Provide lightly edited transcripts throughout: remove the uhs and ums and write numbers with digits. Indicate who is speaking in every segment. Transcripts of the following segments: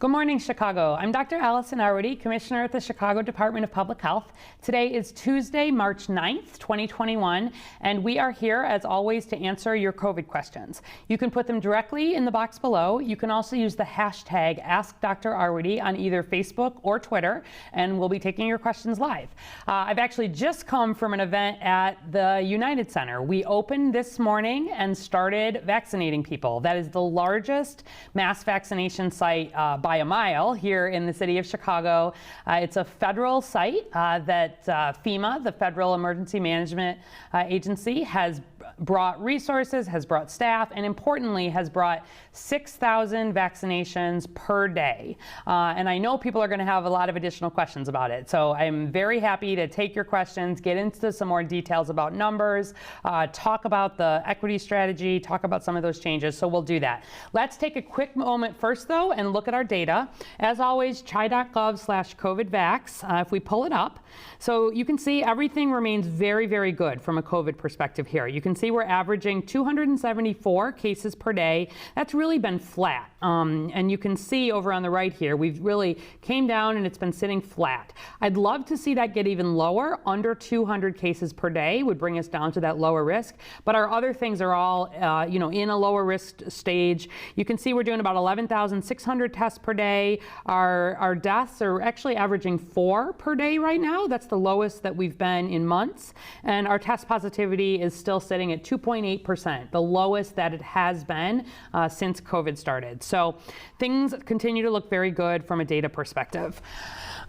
Speaker 1: Good morning, Chicago. I'm Dr. Allison Arwady, Commissioner at the Chicago Department of Public Health. Today is Tuesday, March 9th, 2021, and we are here, as always, to answer your COVID questions. You can put them directly in the box below. You can also use the hashtag AskDrArwady on either Facebook or Twitter, and we'll be taking your questions live. I've actually just come from an event at the United Center. We opened this morning and started vaccinating people. That is the largest mass vaccination site by a mile here in the city of Chicago. It's a federal site that FEMA, the Federal Emergency Management Agency, has brought resources, has brought staff, and importantly has brought 6,000 vaccinations per day. And I know people are going to have a lot of additional questions about it. So I'm very happy to take your questions, get into some more details about numbers, talk about the equity strategy, talk about some of those changes. So we'll do that. Let's take a quick moment first, though, and look at our data. As always, chi.gov/COVIDVax, if we pull it up. So you can see everything remains very, very good from a COVID perspective here. You can see we're averaging 274 cases per day. That's really been flat. And you can see over on the right here, we've really came down and it's been sitting flat. I'd love to see that get even lower. Under 200 cases per day would bring us down to that lower risk. But our other things are all in a lower risk stage. You can see we're doing about 11,600 tests per day. Our deaths are actually averaging 4 per day right now. That's the lowest that we've been in months. And our test positivity is still sitting at 2.8%, the lowest that it has been since COVID started. So things continue to look very good from a data perspective.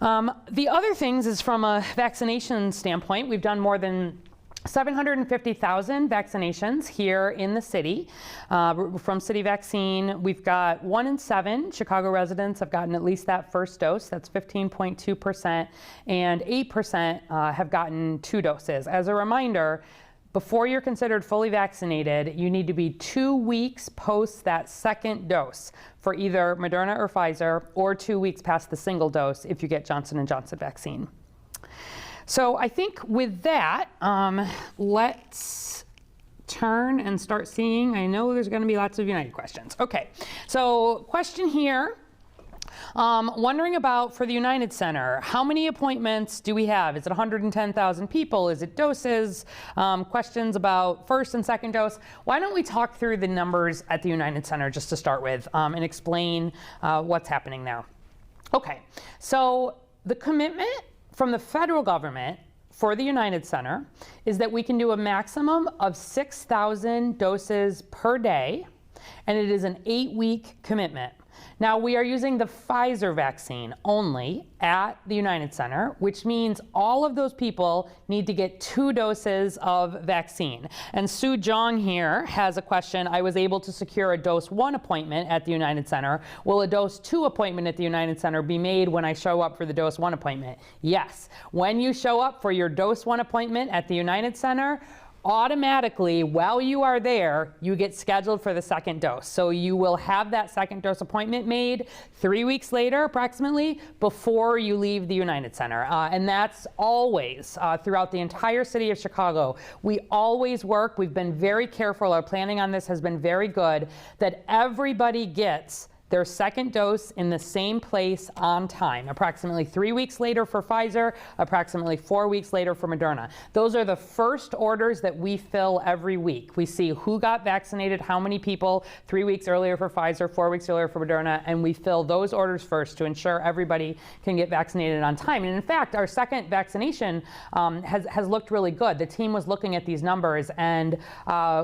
Speaker 1: The other things is from a vaccination standpoint, we've done more than 750,000 vaccinations here in the city from City Vaccine. We've got 1 in 7 Chicago residents have gotten at least that first dose. That's 15.2%, and 8% have gotten 2 doses. As a reminder, before you're considered fully vaccinated, you need to be 2 weeks post that second dose for either Moderna or Pfizer, or 2 weeks past the single dose if you get Johnson & Johnson vaccine. So I think with that, let's turn and start seeing. I know there's going to be lots of United questions. Okay, so question here. Wondering about, for the United Center, how many appointments do we have? Is it 110,000 people? Is it doses? Questions about first and second dose. Why don't we talk through the numbers at the United Center just to start with and explain what's happening there. Okay, so the commitment from the federal government for the United Center is that we can do a maximum of 6,000 doses per day, and it is an 8-week commitment. Now, we are using the Pfizer vaccine only at the United Center, which means all of those people need to get 2 doses of vaccine. And Sue Jong here has a question. I was able to secure a dose 1 appointment at the United Center. Will a dose 2 appointment at the United Center be made when I show up for the dose 1 appointment? Yes. When you show up for your dose 1 appointment at the United Center, automatically, while you are there, you get scheduled for the second dose. So you will have that second dose appointment made 3 weeks later, approximately, before you leave the United Center. And that's always throughout the entire city of Chicago. We always work. We've been very careful. Our planning on this has been very good, that everybody gets their second dose in the same place on time, approximately 3 weeks later for Pfizer, approximately 4 weeks later for Moderna. Those are the first orders that we fill every week. We see who got vaccinated, how many people, 3 weeks earlier for Pfizer, 4 weeks earlier for Moderna, and we fill those orders first to ensure everybody can get vaccinated on time. And in fact, our second vaccination has looked really good. The team was looking at these numbers, and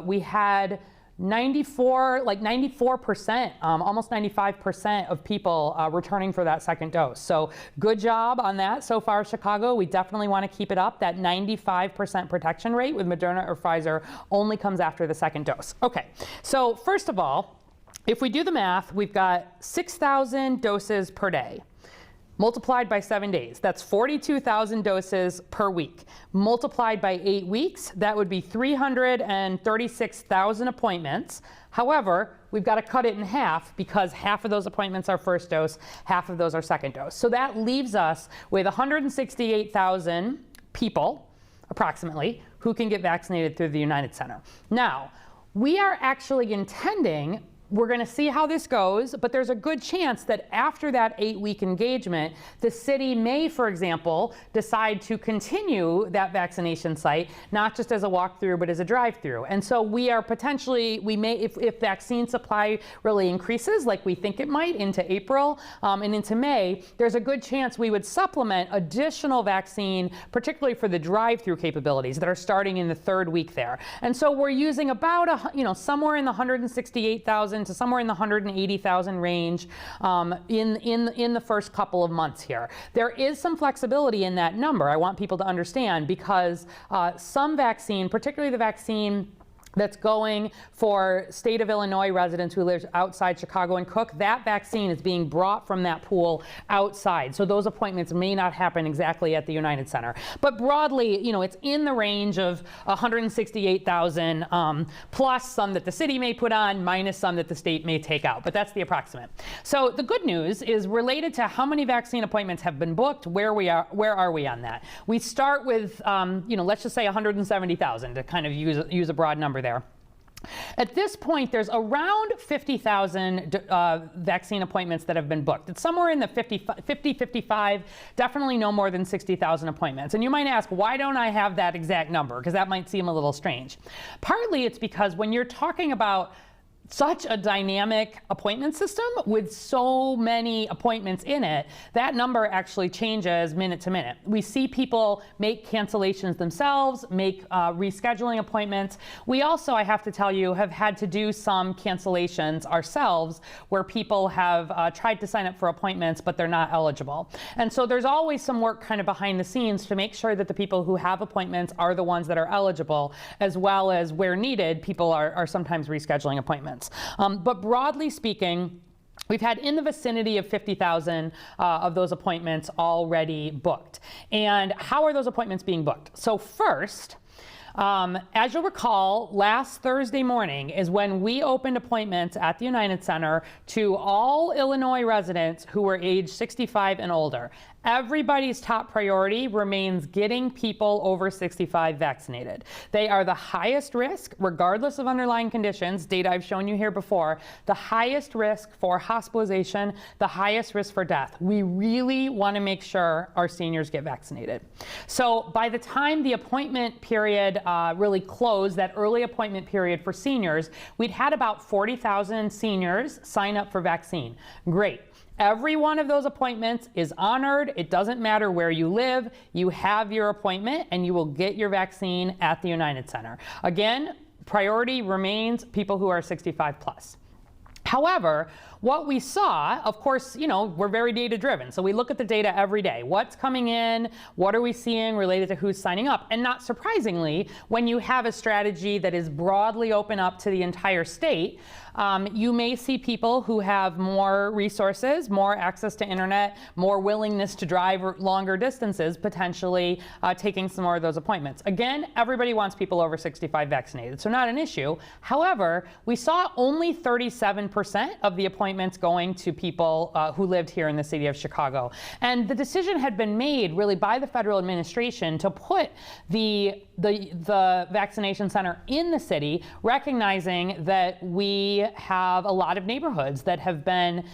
Speaker 1: we had 94%, almost 95% of people returning for that second dose. So good job on that so far, Chicago. We definitely want to keep it up. That 95% protection rate with Moderna or Pfizer only comes after the second dose. Okay, so first of all, if we do the math, we've got 6,000 doses per day. Multiplied by 7 days, that's 42,000 doses per week. Multiplied by 8 weeks, that would be 336,000 appointments. However, we've got to cut it in half because half of those appointments are first dose, half of those are second dose. So that leaves us with 168,000 people, approximately, who can get vaccinated through the United Center. Now, we are actually intending We're going to see how this goes, but there's a good chance that after that 8-week engagement, the city may, for example, decide to continue that vaccination site, not just as a walkthrough, but as a drive-through. And so we are potentially, we may, if vaccine supply really increases, like we think it might into April and into May, there's a good chance we would supplement additional vaccine, particularly for the drive-through capabilities that are starting in the 3rd week there. And so we're using about, somewhere in the 168,000 to somewhere in the 180,000 range in the first couple of months here. There is some flexibility in that number. I want people to understand, because some vaccine, particularly the vaccine that's going for state of Illinois residents who live outside Chicago and Cook, that vaccine is being brought from that pool outside. So those appointments may not happen exactly at the United Center. But broadly, it's in the range of 168,000 plus some that the city may put on, minus some that the state may take out. But that's the approximate. So the good news is related to how many vaccine appointments have been booked, where are we on that? We start with, let's just say 170,000 to kind of use a broad number there. At this point, there's around 50,000 vaccine appointments that have been booked. It's somewhere in the 50, 55, definitely no more than 60,000 appointments. And you might ask, why don't I have that exact number? Because that might seem a little strange. Partly it's because when you're talking about such a dynamic appointment system with so many appointments in it, that number actually changes minute to minute. We see people make cancellations themselves, make rescheduling appointments. We also, I have to tell you, have had to do some cancellations ourselves where people have tried to sign up for appointments, but they're not eligible. And so there's always some work kind of behind the scenes to make sure that the people who have appointments are the ones that are eligible, as well as where needed, people are sometimes rescheduling appointments. But broadly speaking, we've had in the vicinity of 50,000 of those appointments already booked. And how are those appointments being booked? So first, as you'll recall, last Thursday morning is when we opened appointments at the United Center to all Illinois residents who were age 65 and older. Everybody's top priority remains getting people over 65 vaccinated. They are the highest risk, regardless of underlying conditions, data I've shown you here before, the highest risk for hospitalization, the highest risk for death. We really want to make sure our seniors get vaccinated. So by the time the appointment period really closed, that early appointment period for seniors, we'd had about 40,000 seniors sign up for vaccine. Great. Every one of those appointments is honored. It doesn't matter where you live. You have your appointment and you will get your vaccine at the United Center. Again, priority remains people who are 65 plus. However, what we saw, of course, we're very data driven. So we look at the data every day. What's coming in? What are we seeing related to who's signing up? And not surprisingly, when you have a strategy that is broadly open up to the entire state, you may see people who have more resources, more access to internet, more willingness to drive longer distances, potentially taking some more of those appointments. Again, everybody wants people over 65 vaccinated, so not an issue. However, we saw only 37% of the appointments going to people who lived here in the city of Chicago. And the decision had been made really by the federal administration to put the vaccination center in the city, recognizing that we have a lot of neighborhoods that have been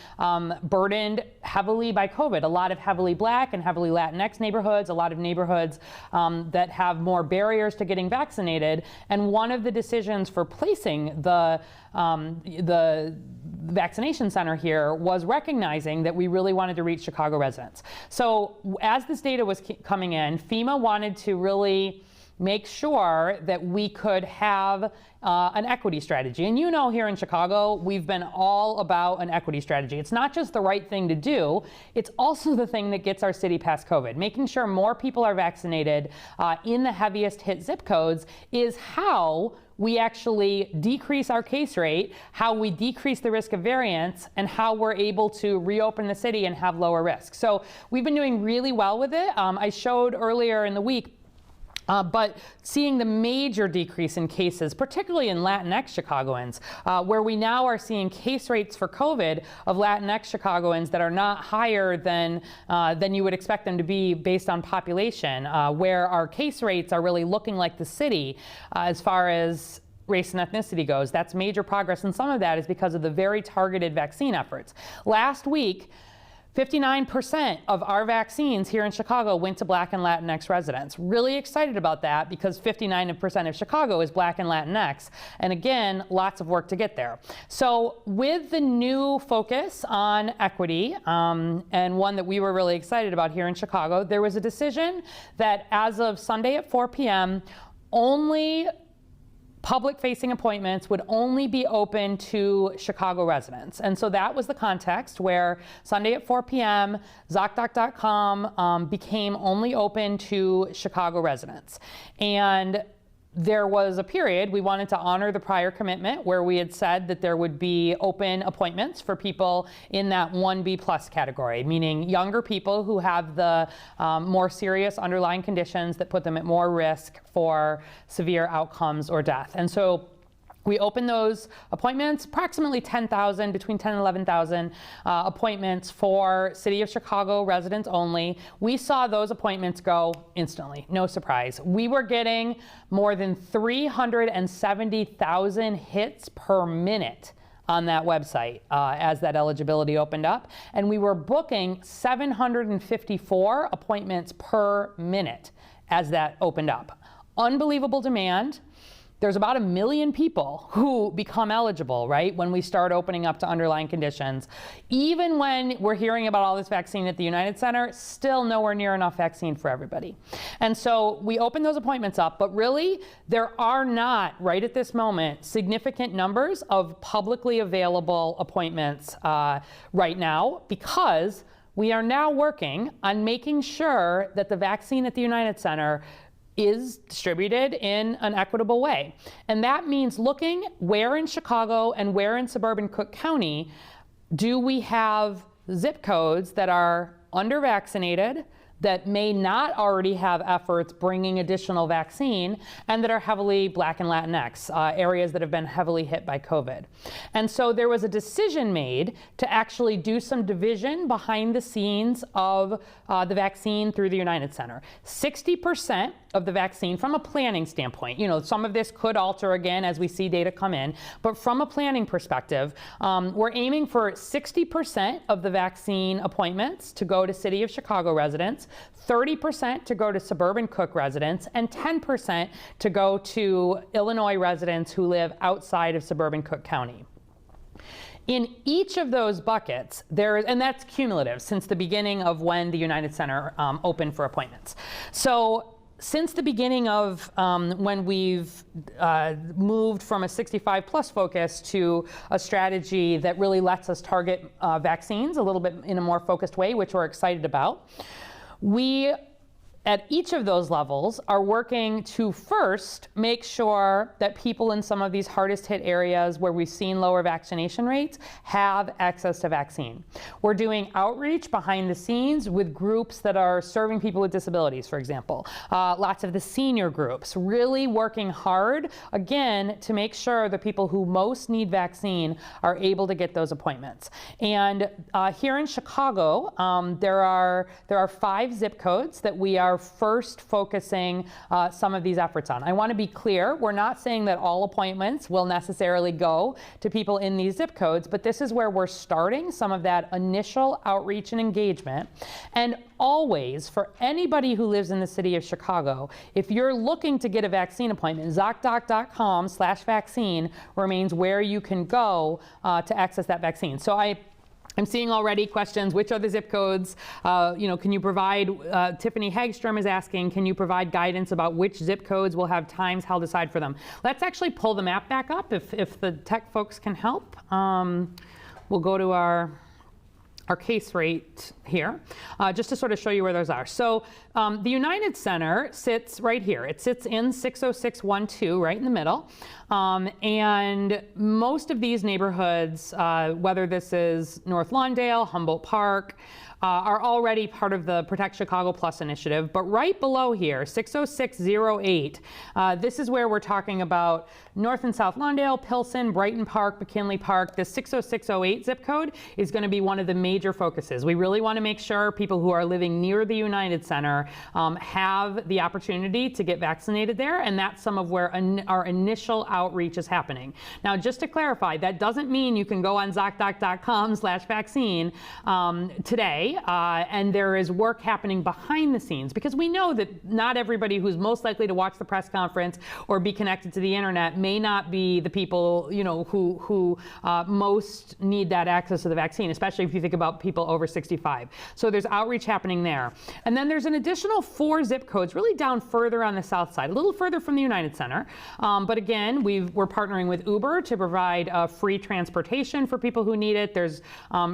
Speaker 1: burdened heavily by COVID, a lot of heavily Black and heavily Latinx neighborhoods, a lot of neighborhoods that have more barriers to getting vaccinated. And one of the decisions for placing the vaccination center here was recognizing that we really wanted to reach Chicago residents. So as this data was coming in, FEMA wanted to really make sure that we could have an equity strategy. And here in Chicago, we've been all about an equity strategy. It's not just the right thing to do, it's also the thing that gets our city past COVID. Making sure more people are vaccinated in the heaviest hit zip codes is how we actually decrease our case rate, how we decrease the risk of variants, and how we're able to reopen the city and have lower risk. So we've been doing really well with it. I showed earlier in the week but seeing the major decrease in cases, particularly in Latinx Chicagoans, where we now are seeing case rates for COVID of Latinx Chicagoans that are not higher than you would expect them to be based on population, where our case rates are really looking like the city as far as race and ethnicity goes. That's major progress, and some of that is because of the very targeted vaccine efforts. Last week, 59% of our vaccines here in Chicago went to Black and Latinx residents. Really excited about that because 59% of Chicago is Black and Latinx. And again, lots of work to get there. So with the new focus on equity, and one that we were really excited about here in Chicago, there was a decision that as of Sunday at 4 p.m., only public-facing appointments would only be open to Chicago residents. And so that was the context where Sunday at 4 p.m., ZocDoc.com became only open to Chicago residents. And there was a period, we wanted to honor the prior commitment where we had said that there would be open appointments for people in that 1B plus category, meaning younger people who have the more serious underlying conditions that put them at more risk for severe outcomes or death. And so we opened those appointments, approximately 10,000, between 10 and 11,000 appointments for City of Chicago residents only. We saw those appointments go instantly, no surprise. We were getting more than 370,000 hits per minute on that website as that eligibility opened up. And we were booking 754 appointments per minute as that opened up. Unbelievable demand. There's about 1 million people who become eligible, right, when we start opening up to underlying conditions. Even when we're hearing about all this vaccine at the United Center, still nowhere near enough vaccine for everybody. And so we opened those appointments up, but really there are not, right at this moment, significant numbers of publicly available appointments right now, because we are now working on making sure that the vaccine at the United Center is distributed in an equitable way. And that means looking where in Chicago and where in suburban Cook County do we have zip codes that are under-vaccinated, that may not already have efforts bringing additional vaccine, and that are heavily Black and Latinx, areas that have been heavily hit by COVID. And so there was a decision made to actually do some division behind the scenes of the vaccine through the United Center. 60% of the vaccine, from a planning standpoint, you know, some of this could alter again as we see data come in, but from a planning perspective, we're aiming for 60% of the vaccine appointments to go to City of Chicago residents, 30% to go to suburban Cook residents, and 10% to go to Illinois residents who live outside of suburban Cook County. In each of those buckets, and that's cumulative since the beginning of when the United Center opened for appointments. So since the beginning of when we've moved from a 65 plus focus to a strategy that really lets us target vaccines a little bit in a more focused way, which we're excited about, we at each of those levels are working to first make sure that people in some of these hardest hit areas where we've seen lower vaccination rates have access to vaccine. We're doing outreach behind the scenes with groups that are serving people with disabilities, for example. Lots of the senior groups, really working hard, again, to make sure the people who most need vaccine are able to get those appointments. And here in Chicago, there are 5 zip codes that we are first focusing some of these efforts on. I want to be clear, we're not saying that all appointments will necessarily go to people in these zip codes, but this is where we're starting some of that initial outreach and engagement. And always, for anybody who lives in the city of Chicago, if you're looking to get a vaccine appointment, ZocDoc.com/vaccine remains where you can go to access that vaccine. So I'm seeing already questions, which are the zip codes? Can you provide, Tiffany Hagstrom is asking, can you provide guidance about which zip codes will have times held aside for them? Let's actually pull the map back up if the tech folks can help. We'll go to our case rate here, just to sort of show you where those are. So the United Center sits right here. It sits in 60612, right in the middle. And most of these neighborhoods, whether this is North Lawndale, Humboldt Park, are already part of the Protect Chicago Plus initiative. But right below here, 60608, this is where we're talking about North and South Lawndale, Pilsen, Brighton Park, McKinley Park. The 60608 zip code is going to be one of the major major focuses. We really want to make sure people who are living near the United Center have the opportunity to get vaccinated there, and that's some of where our initial outreach is happening. Now, just to clarify, that doesn't mean you can go on ZocDoc.com/vaccine today, and there is work happening behind the scenes, because we know that not everybody who's most likely to watch the press conference or be connected to the internet may not be the people, you know, who most need that access to the vaccine, especially if you think about people over 65. So there's outreach happening there. And then there's an additional 4 zip codes really down further on the south side, a little further from the United Center. But again, we're partnering with Uber to provide free transportation for people who need it. There's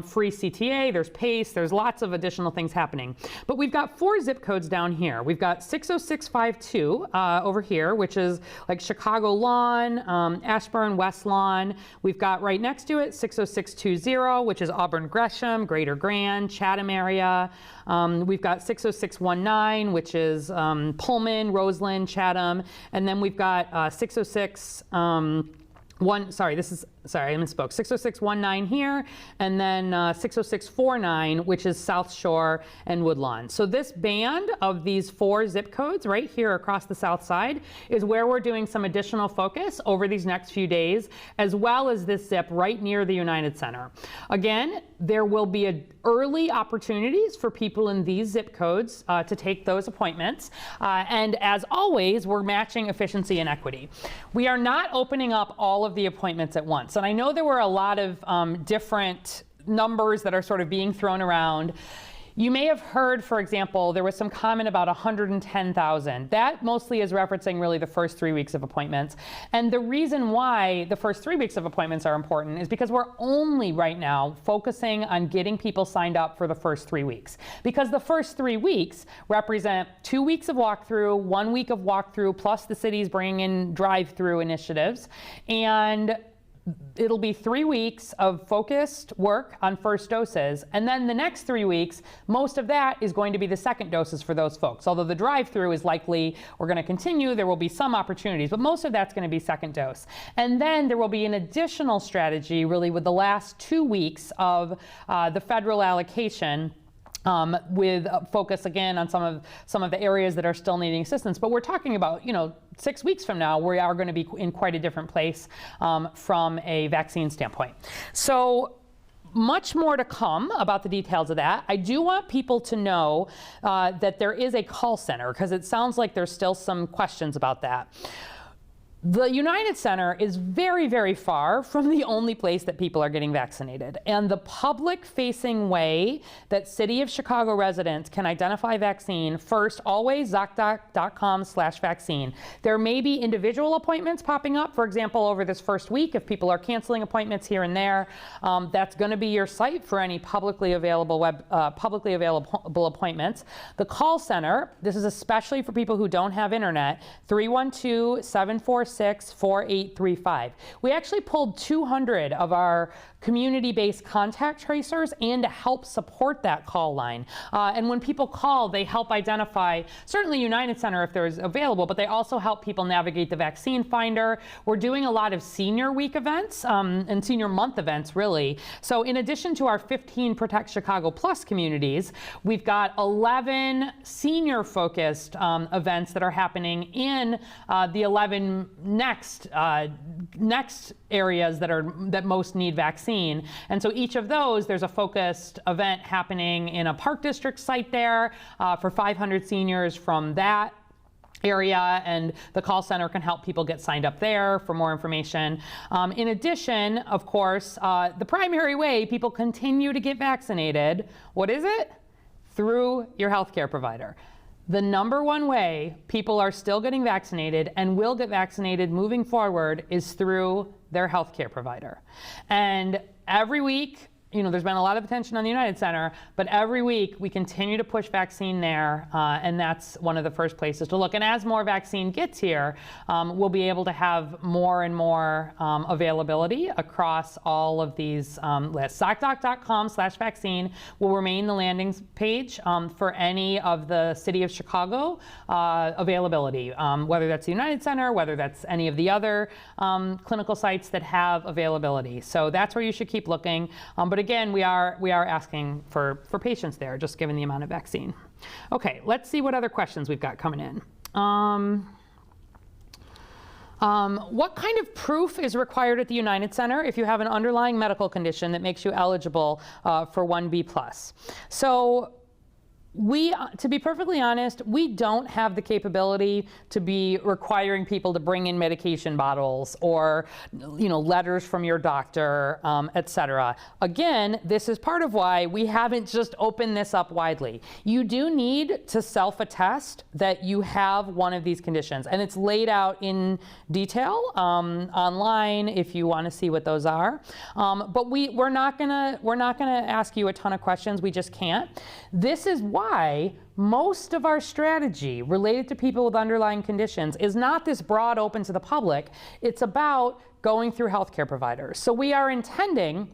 Speaker 1: free CTA, there's PACE, there's lots of additional things happening. But we've got 4 zip codes down here. We've got 60652 over here, which is like Chicago Lawn, Ashburn, West Lawn. We've got right next to it 60620, which is Auburn Gresham, Greater Grand, Chatham area. We've got 60619, which is Pullman, Roseland, Chatham. And then we've got 606 I misspoke. 60619 here, and then 60649, which is South Shore and Woodlawn. So this band of these 4 zip codes right here across the south side is where we're doing some additional focus over these next few days, as well as this zip right near the United Center. Again, there will be early opportunities for people in these zip codes to take those appointments. And as always, we're matching efficiency and equity. We are not opening up all of the appointments at once. And I know there were a lot of different numbers that are sort of being thrown around. You may have heard, for example, there was some comment about 110,000. That mostly is referencing really the first 3 weeks of appointments. And the reason why the first 3 weeks of appointments are important is because we're only right now focusing on getting people signed up for the first 3 weeks. Because the first 3 weeks represent 2 weeks of walkthrough, 1 week of walkthrough, plus the city's bringing in drive-through initiatives. And it'll be 3 weeks of focused work on first doses. And then the next 3 weeks, most of that is going to be the second doses for those folks. Although the drive-through is likely, we're going to continue, there will be some opportunities, but most of that's going to be second dose. And then there will be an additional strategy really with the last 2 weeks of the federal allocation, with focus again on some of the areas that are still needing assistance. But we're talking about, 6 weeks from now, we are going to be in quite a different place from a vaccine standpoint. So much more to come about the details of that. I do want people to know that there is a call center, because it sounds like there's still some questions about that. The United Center is very, very far from the only place that people are getting vaccinated. And the public-facing way that City of Chicago residents can identify vaccine, first, always ZocDoc.com/vaccine. There may be individual appointments popping up. For example, over this first week, if people are canceling appointments here and there, that's going to be your site for any publicly available appointments. The call center, this is especially for people who don't have internet, 312-746-4835. We actually pulled 200 of our community-based contact tracers in to help support that call line. And when people call, they help identify, certainly United Center if there's available, but they also help people navigate the vaccine finder. We're doing a lot of senior week events and senior month events, really. So in addition to our 15 Protect Chicago Plus communities, we've got 11 senior-focused events that are happening in the 11 next areas that most need vaccine. And so each of those, there's a focused event happening in a Park District site there for 500 seniors from that area, and the call center can help people get signed up there for more information. In addition, of course, the primary way people continue to get vaccinated, what is it? Through your healthcare provider. The number one way people are still getting vaccinated and will get vaccinated moving forward is through their healthcare provider. And every week, there's been a lot of attention on the United Center, but every week we continue to push vaccine there, and that's one of the first places to look. And as more vaccine gets here, we'll be able to have more and more availability across all of these lists. ZocDoc.com/vaccine will remain the landing page for any of the City of Chicago availability, whether that's the United Center, whether that's any of the other clinical sites that have availability. So that's where you should keep looking. But again, we are asking for patience there, just given the amount of vaccine. Okay, let's see what other questions we've got coming in. What kind of proof is required at the United Center if you have an underlying medical condition that makes you eligible for 1B+? So to be perfectly honest, we don't have the capability to be requiring people to bring in medication bottles or, letters from your doctor, et cetera. Again, this is part of why we haven't just opened this up widely. You do need to self-attest that you have one of these conditions, and it's laid out in detail online if you want to see what those are. But we're not gonna ask you a ton of questions. We just can't. This is why most of our strategy related to people with underlying conditions is not this broad open to the public. It's about going through healthcare providers. So we are intending,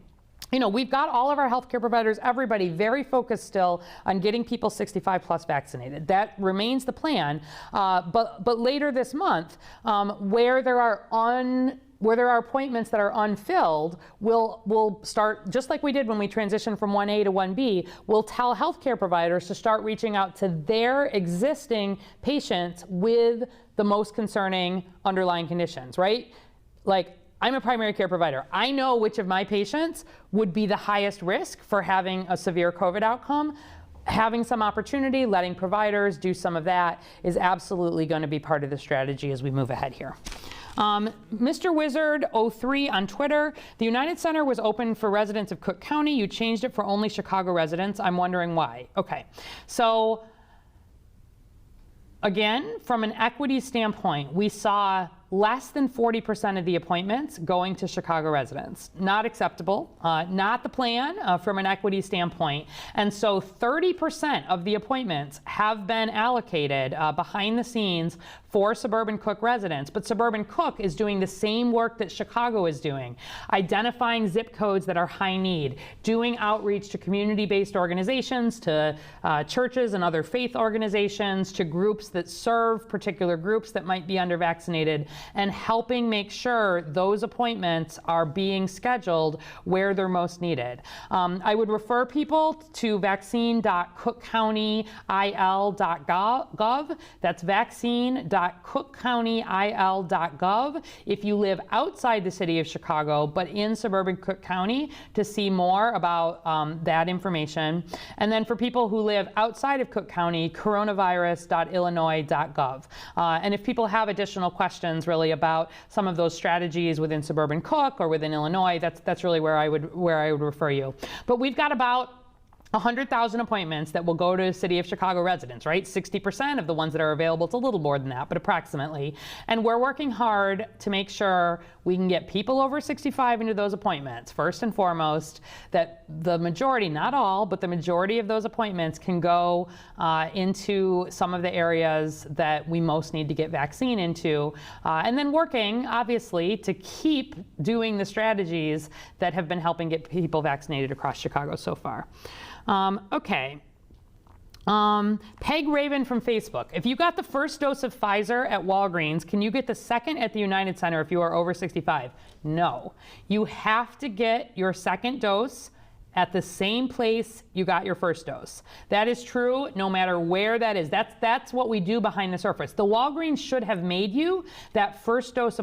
Speaker 1: we've got all of our healthcare providers, everybody very focused still on getting people 65 plus vaccinated. That remains the plan. But later this month, where there are appointments that are unfilled, we'll start, just like we did when we transitioned from 1A to 1B, we'll tell healthcare providers to start reaching out to their existing patients with the most concerning underlying conditions, right? Like, I'm a primary care provider. I know which of my patients would be the highest risk for having a severe COVID outcome. Having some opportunity, letting providers do some of that is absolutely going to be part of the strategy as we move ahead here. Mr. Wizard 03 on Twitter, the United Center was open for residents of Cook County. You changed it for only Chicago residents. I'm wondering why. Okay, so again, from an equity standpoint, we saw less than 40% of the appointments going to Chicago residents. Not acceptable, not the plan from an equity standpoint. And so 30% of the appointments have been allocated behind the scenes for suburban Cook residents. But suburban Cook is doing the same work that Chicago is doing, identifying zip codes that are high need, doing outreach to community-based organizations, to churches and other faith organizations, to groups that serve particular groups that might be under-vaccinated, and helping make sure those appointments are being scheduled where they're most needed. I would refer people to vaccine.cookcountyil.gov. That's vaccine.cookcountyil.gov if you live outside the city of Chicago but in suburban Cook County, to see more about that information. And then for people who live outside of Cook County, coronavirus.illinois.gov. And if people have additional questions really about some of those strategies within suburban Cook or within Illinois, that's really where I would refer you. But we've got about 100,000 appointments that will go to City of Chicago residents, right? 60% of the ones that are available, it's a little more than that, but approximately. And we're working hard to make sure we can get people over 65 into those appointments. First and foremost, that the majority, not all, but the majority of those appointments can go into some of the areas that we most need to get vaccine into. And then working, obviously, to keep doing the strategies that have been helping get people vaccinated across Chicago so far. Okay. Peg Raven from Facebook. If you got the first dose of Pfizer at Walgreens, can you get the second at the United Center if you are over 65? No. You have to get your second dose at the same place you got your first dose. That is true no matter where that is. That's what we do behind the surface. The Walgreens should have made you that second dose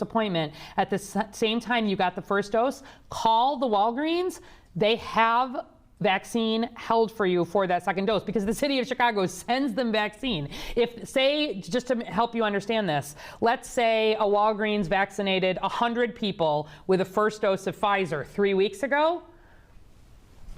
Speaker 1: appointment at the same time you got the first dose. Call the Walgreens. They have vaccine held for you for that second dose because the city of Chicago sends them vaccine. If, say, just to help you understand this, let's say a Walgreens vaccinated 100 people with a first dose of Pfizer 3 weeks ago.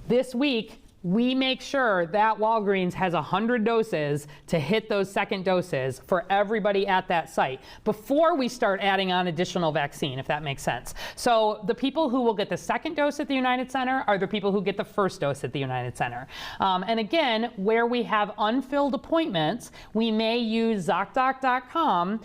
Speaker 1: This week, we make sure that Walgreens has 100 doses to hit those second doses for everybody at that site before we start adding on additional vaccine, if that makes sense. So the people who will get the second dose at the United Center are the people who get the first dose at the United Center. And again, where we have unfilled appointments, we may use ZocDoc.com,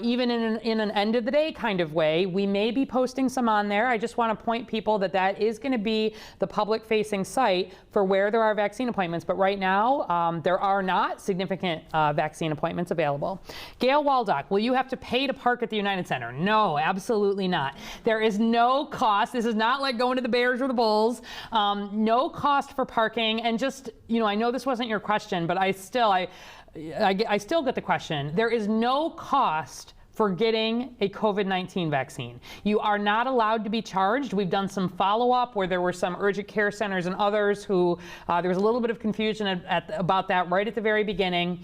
Speaker 1: even in an end of the day kind of way. We may be posting some on there. I just want to point people that is going to be the public facing site for where where there are vaccine appointments, but right now there are not significant vaccine appointments available. Gail Waldock, will you have to pay to park at the United Center? No, absolutely not. There is no cost. This is not like going to the Bears or the Bulls. No cost for parking. And just, I know this wasn't your question, but I still get the question. There is no cost for getting a COVID-19 vaccine. You are not allowed to be charged. We've done some follow-up where there were some urgent care centers and others who, there was a little bit of confusion about that right at the very beginning.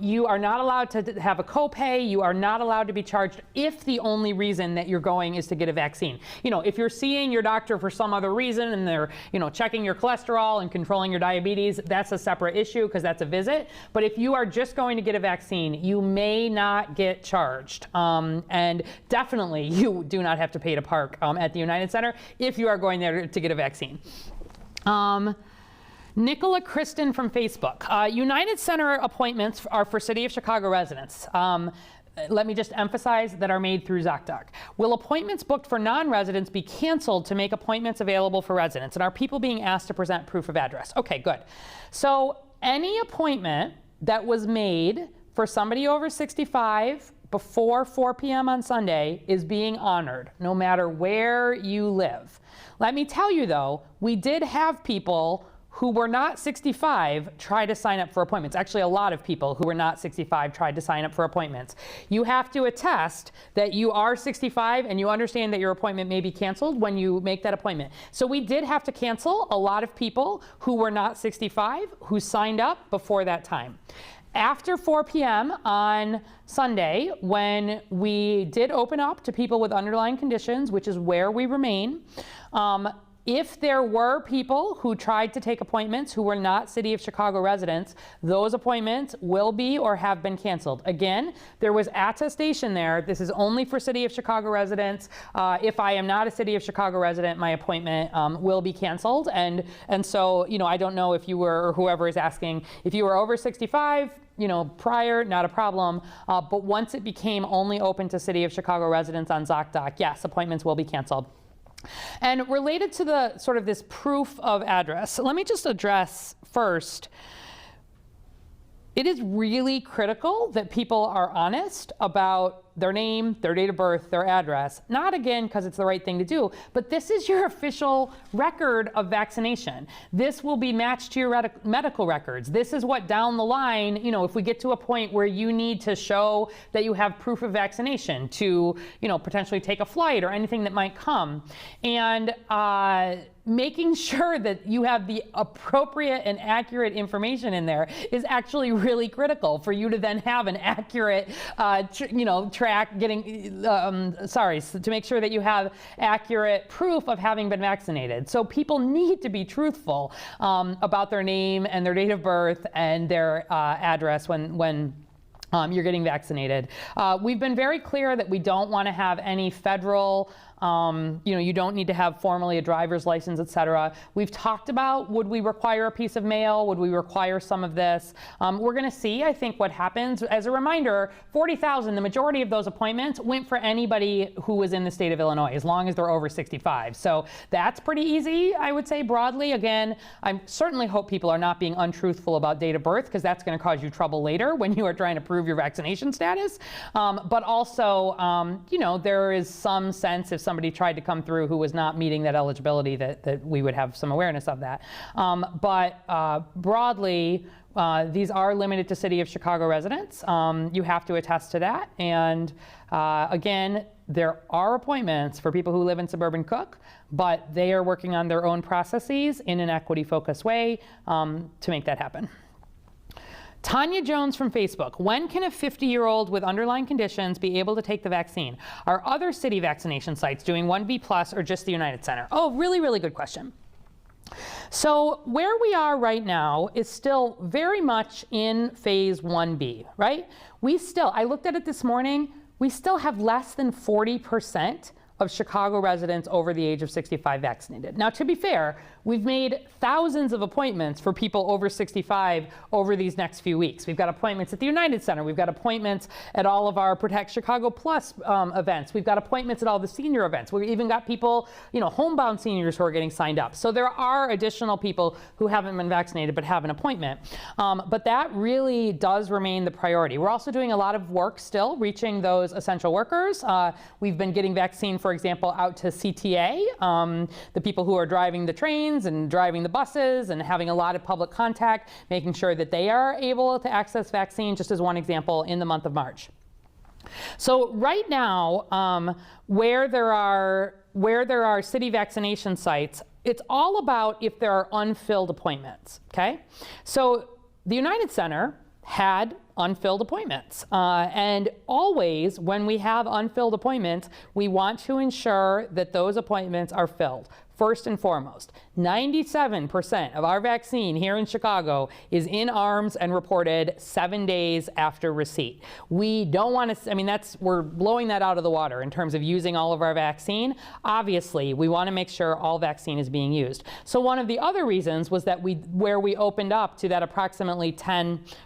Speaker 1: You are not allowed to have a copay. You are not allowed to be charged if the only reason that you're going is to get a vaccine. If you're seeing your doctor for some other reason and they're, checking your cholesterol and controlling your diabetes, that's a separate issue because that's a visit. But if you are just going to get a vaccine, you may not get charged. And definitely you do not have to pay to park at the United Center if you are going there to get a vaccine. Nicola Kristen from Facebook. United Center appointments are for City of Chicago residents. Let me just emphasize that are made through ZocDoc. Will appointments booked for non-residents be canceled to make appointments available for residents? And are people being asked to present proof of address? Okay, good. So any appointment that was made for somebody over 65 before 4 p.m. on Sunday is being honored, no matter where you live. Let me tell you though, we did have people who were not 65 try to sign up for appointments. Actually, a lot of people who were not 65 tried to sign up for appointments. You have to attest that you are 65 and you understand that your appointment may be canceled when you make that appointment. So we did have to cancel a lot of people who were not 65 who signed up before that time. After 4 p.m. on Sunday, when we did open up to people with underlying conditions, which is where we remain, if there were people who tried to take appointments who were not City of Chicago residents, those appointments will be or have been canceled. Again, there was attestation there. This is only for City of Chicago residents. If I am not a City of Chicago resident, my appointment will be canceled. And so, I don't know if you were, or whoever is asking, if you were over 65, prior, not a problem. But once it became only open to City of Chicago residents on ZocDoc, yes, appointments will be canceled. And related to the sort of this proof of address, let me just address first, it is really critical that people are honest about their name, their date of birth, their address. Not again because it's the right thing to do, but this is your official record of vaccination. This will be matched to your medical records. This is what down the line, if we get to a point where you need to show that you have proof of vaccination to, potentially take a flight or anything that might come. And making sure that you have the appropriate and accurate information in there is actually really critical for you to then have an accurate, track getting, to make sure that you have accurate proof of having been vaccinated. So people need to be truthful about their name and their date of birth and their address when you're getting vaccinated. We've been very clear that we don't want to have any federal you don't need to have formally a driver's license, et cetera. We've talked about, would we require a piece of mail? Would we require some of this? We're going to see, I think, what happens. As a reminder, 40,000, the majority of those appointments went for anybody who was in the state of Illinois, as long as they're over 65. So that's pretty easy, I would say, broadly. Again, I certainly hope people are not being untruthful about date of birth, because that's going to cause you trouble later when you are trying to prove your vaccination status. But also, there is some sense if somebody tried to come through who was not meeting that eligibility that we would have some awareness of that. But broadly, these are limited to City of Chicago residents. You have to attest to that. And again, there are appointments for people who live in suburban Cook, but they are working on their own processes in an equity-focused way to make that happen. Tanya Jones from Facebook. When can a 50-year-old with underlying conditions be able to take the vaccine? Are other city vaccination sites doing 1B+ or just the United Center? Oh, really, really good question. So where we are right now is still very much in phase 1B, right? I looked at it this morning, we still have less than 40% of Chicago residents over the age of 65 vaccinated. Now, to be fair, we've made thousands of appointments for people over 65 over these next few weeks. We've got appointments at the United Center. We've got appointments at all of our Protect Chicago Plus events. We've got appointments at all the senior events. We've even got people, homebound seniors who are getting signed up. So there are additional people who haven't been vaccinated but have an appointment. But that really does remain the priority. We're also doing a lot of work still reaching those essential workers. We've been getting vaccine, for example, out to CTA, the people who are driving the trains and driving the buses and having a lot of public contact, making sure that they are able to access vaccine, just as one example, in the month of March. So right now, where there are city vaccination sites, it's all about if there are unfilled appointments, okay? So the United Center had unfilled appointments. And always, when we have unfilled appointments, we want to ensure that those appointments are filled. First and foremost, 97% of our vaccine here in Chicago is in arms and reported 7 days after receipt. We don't want to, we're blowing that out of the water in terms of using all of our vaccine. Obviously, we want to make sure all vaccine is being used. So one of the other reasons was that where we opened up to that approximately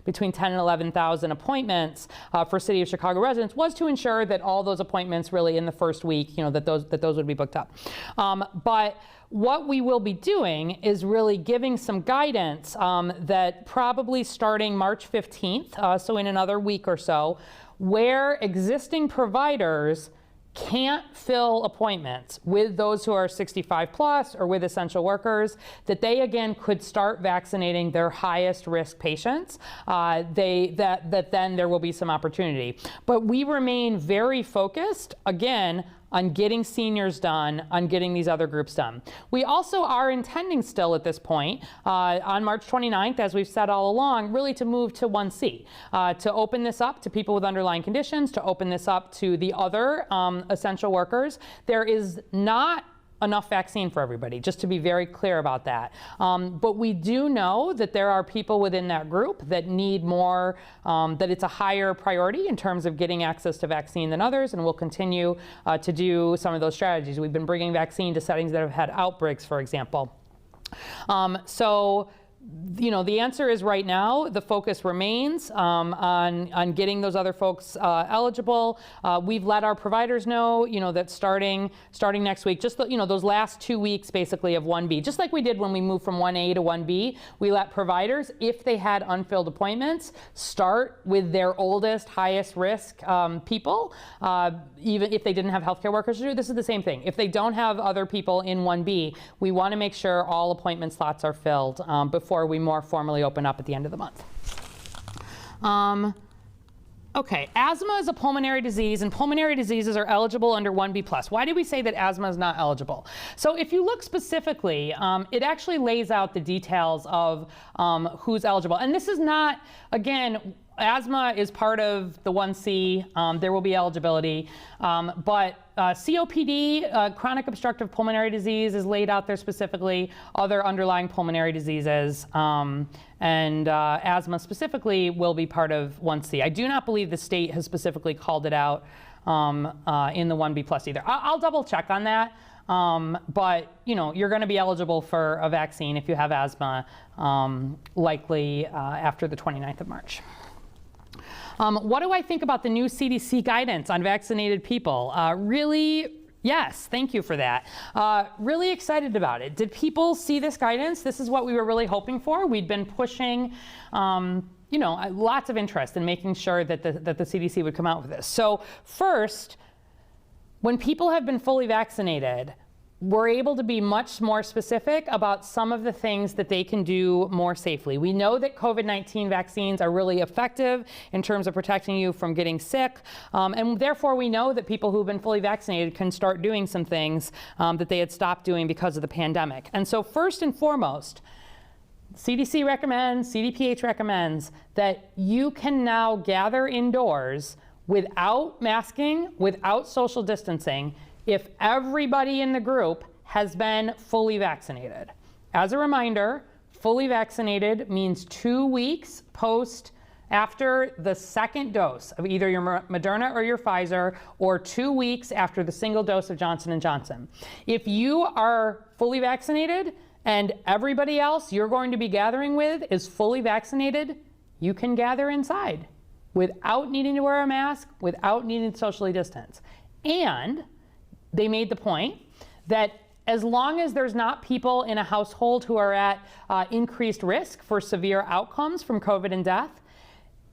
Speaker 1: between 10 and 11,000 appointments for City of Chicago residents was to ensure that all those appointments really in the first week, that those would be booked up. But what we will be doing is really giving some guidance that probably starting March 15th, so in another week or so, where existing providers can't fill appointments with those who are 65 plus or with essential workers, that they again could start vaccinating their highest risk patients, that then there will be some opportunity. But we remain very focused, again, on getting seniors done, on getting these other groups done. We also are intending still at this point, on March 29th, as we've said all along, really to move to 1C, to open this up to people with underlying conditions, to open this up to the other essential workers. There is not enough vaccine for everybody, just to be very clear about that. But we do know that there are people within that group that need more, that it's a higher priority in terms of getting access to vaccine than others, and we'll continue to do some of those strategies. We've been bringing vaccine to settings that have had outbreaks, for example. The answer is right now, the focus remains on getting those other folks eligible. We've let our providers know, that starting next week, just those last 2 weeks basically of 1B, just like we did when we moved from 1A to 1B, we let providers, if they had unfilled appointments, start with their oldest, highest risk people, even if they didn't have healthcare workers to do. This is the same thing. If they don't have other people in 1B, we want to make sure all appointment slots are filled before we more formally open up at the end of the month. Okay, asthma is a pulmonary disease, and pulmonary diseases are eligible under 1B+. Why do we say that asthma is not eligible? So if you look specifically, it actually lays out the details of who's eligible. And this is not, again, asthma is part of the 1C. There will be eligibility. But COPD, chronic obstructive pulmonary disease, is laid out there specifically, other underlying pulmonary diseases, and asthma specifically will be part of 1C. I do not believe the state has specifically called it out in the 1B+ either. I'll double check on that. But you're going to be eligible for a vaccine if you have asthma, likely after the 29th of March. What do I think about the new CDC guidance on vaccinated people? Really, yes, thank you for that. Really excited about it. Did people see this guidance? This is what we were really hoping for. We'd been pushing, lots of interest in making sure that the CDC would come out with this. So first, when people have been fully vaccinated, we're able to be much more specific about some of the things that they can do more safely. We know that COVID-19 vaccines are really effective in terms of protecting you from getting sick, and therefore we know that people who've been fully vaccinated can start doing some things that they had stopped doing because of the pandemic. And so first and foremost, CDC recommends, CDPH recommends that you can now gather indoors without masking, without social distancing, if everybody in the group has been fully vaccinated. As a reminder, fully vaccinated means 2 weeks post after the second dose of either your Moderna or your Pfizer, or 2 weeks after the single dose of Johnson & Johnson. If you are fully vaccinated and everybody else you're going to be gathering with is fully vaccinated, you can gather inside without needing to wear a mask, without needing to socially distance. And they made the point that as long as there's not people in a household who are at increased risk for severe outcomes from COVID and death,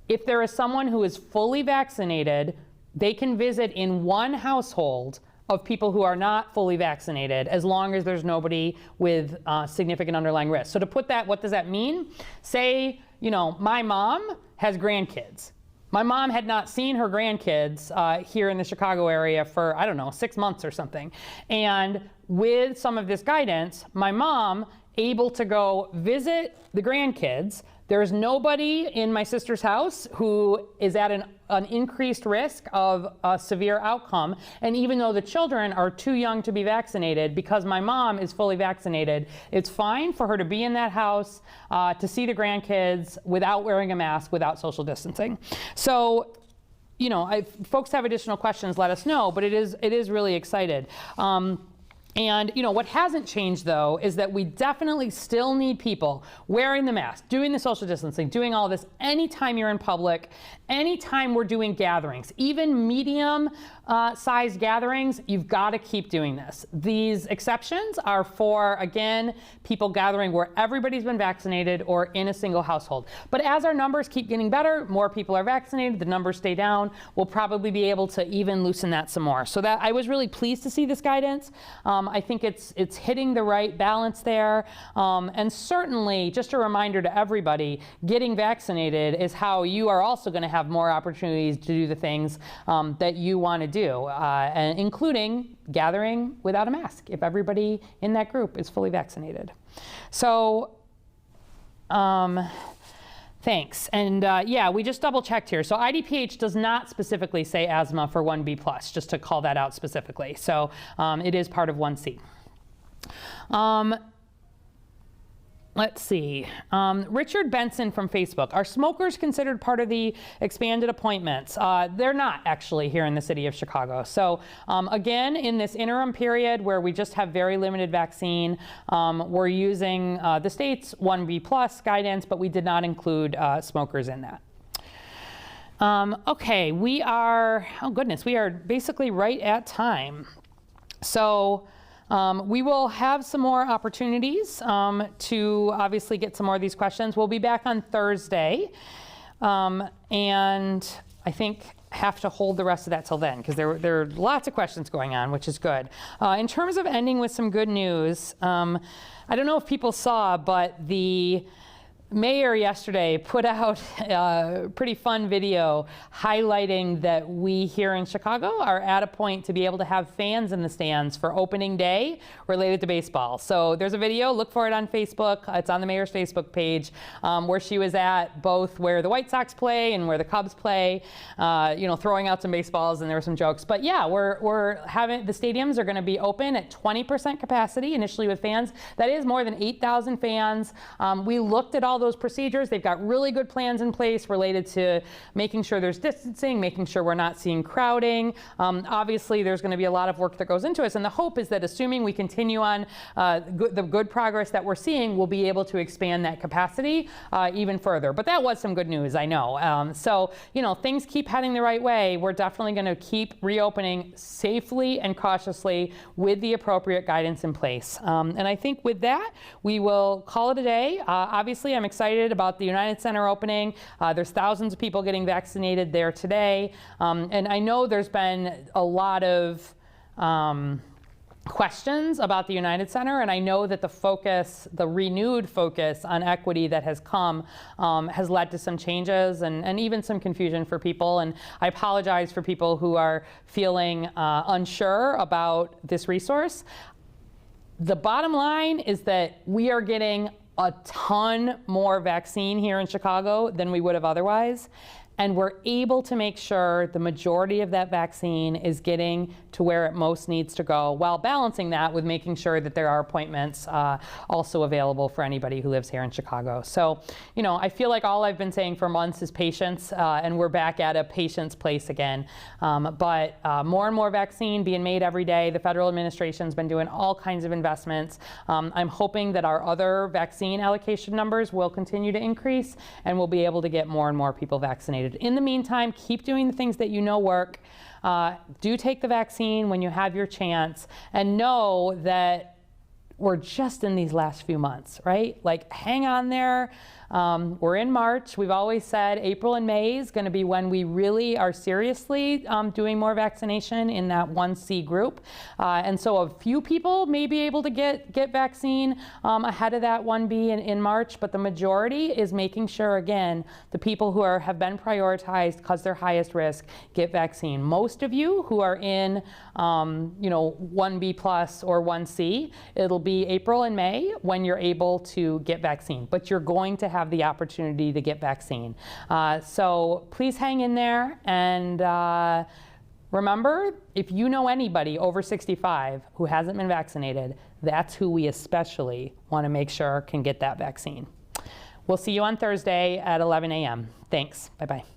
Speaker 1: if there is someone who is fully vaccinated, they can visit in one household of people who are not fully vaccinated, as long as there's nobody with significant underlying risk. So to put that, what does that mean? Say, my mom has grandkids. My mom had not seen her grandkids here in the Chicago area for, 6 months or something. And with some of this guidance, my mom able to go visit the grandkids. There's nobody in my sister's house who is at an increased risk of a severe outcome. And even though the children are too young to be vaccinated, because my mom is fully vaccinated, it's fine for her to be in that house to see the grandkids without wearing a mask, without social distancing. So, if folks have additional questions, let us know, but it is really excited. And what hasn't changed, though, is that we definitely still need people wearing the mask, doing the social distancing, doing all this anytime you're in public, anytime we're doing gatherings, even medium-sized gatherings, you've got to keep doing this. These exceptions are for, again, people gathering where everybody's been vaccinated or in a single household. But as our numbers keep getting better, more people are vaccinated, the numbers stay down, we'll probably be able to even loosen that some more. So that I was really pleased to see this guidance. I think it's hitting the right balance there. And certainly, just a reminder to everybody, getting vaccinated is how you are also going to have more opportunities to do the things that you want to do, and including gathering without a mask if everybody in that group is fully vaccinated. So, thanks. And yeah, we just double checked here. So IDPH does not specifically say asthma for 1B+, just to call that out specifically. So it is part of 1C. Let's see. Richard Benson from Facebook. Are smokers considered part of the expanded appointments? They're not actually here in the city of Chicago. So again, in this interim period where we just have very limited vaccine, we're using the state's 1B+ guidance, but we did not include smokers in that. Okay, we are, oh goodness, we are basically right at time. So we will have some more opportunities to obviously get some more of these questions. We'll be back on Thursday, and I think have to hold the rest of that till then, because there are lots of questions going on, which is good. In terms of ending with some good news, I don't know if people saw, but the mayor yesterday put out a pretty fun video highlighting that we here in Chicago are at a point to be able to have fans in the stands for opening day related to baseball. So there's a video, look for it on Facebook. It's on the mayor's Facebook page, where she was at both where the White Sox play and where the Cubs play, throwing out some baseballs, and there were some jokes. But yeah, we're having, the stadiums are going to be open at 20% capacity initially with fans. That is more than 8,000 fans. We looked at all those procedures. They've got really good plans in place related to making sure there's distancing, making sure we're not seeing crowding. Obviously, there's going to be a lot of work that goes into it, and the hope is that assuming we continue on the good progress that we're seeing, we'll be able to expand that capacity even further. But that was some good news, I know. So, things keep heading the right way. We're definitely going to keep reopening safely and cautiously with the appropriate guidance in place. And I think with that, we will call it a day. Obviously, I'm excited about the United Center opening. There's thousands of people getting vaccinated there today. And I know there's been a lot of questions about the United Center, and I know that the renewed focus on equity that has come has led to some changes and even some confusion for people. And I apologize for people who are feeling unsure about this resource. The bottom line is that we are getting a ton more vaccine here in Chicago than we would have otherwise. and we're able to make sure the majority of that vaccine is getting to where it most needs to go, while balancing that with making sure that there are appointments also available for anybody who lives here in Chicago. So, you know, I feel like all I've been saying for months is patience, and we're back at a patience place again. But more and more vaccine being made every day. The federal administration's been doing all kinds of investments. I'm hoping that our other vaccine allocation numbers will continue to increase, and we'll be able to get more and more people vaccinated. In the meantime, keep doing the things that you know work. Do take the vaccine when you have your chance, and know that we're just in these last few months, right? Like, hang on there. We're in March. We've always said April and May is going to be when we really are seriously doing more vaccination in that 1C group. And so a few people may be able to get vaccine ahead of that 1B in March, but the majority is making sure, again, the people who have been prioritized because they're highest risk get vaccine. Most of you who are in, you know, 1B plus or 1C, it'll be April and May when you're able to get vaccine, but you're going to have the opportunity to get vaccine. So please hang in there, and remember, if you know anybody over 65 who hasn't been vaccinated, that's who we especially want to make sure can get that vaccine. We'll see you on Thursday at 11 a.m. Thanks. Bye-bye.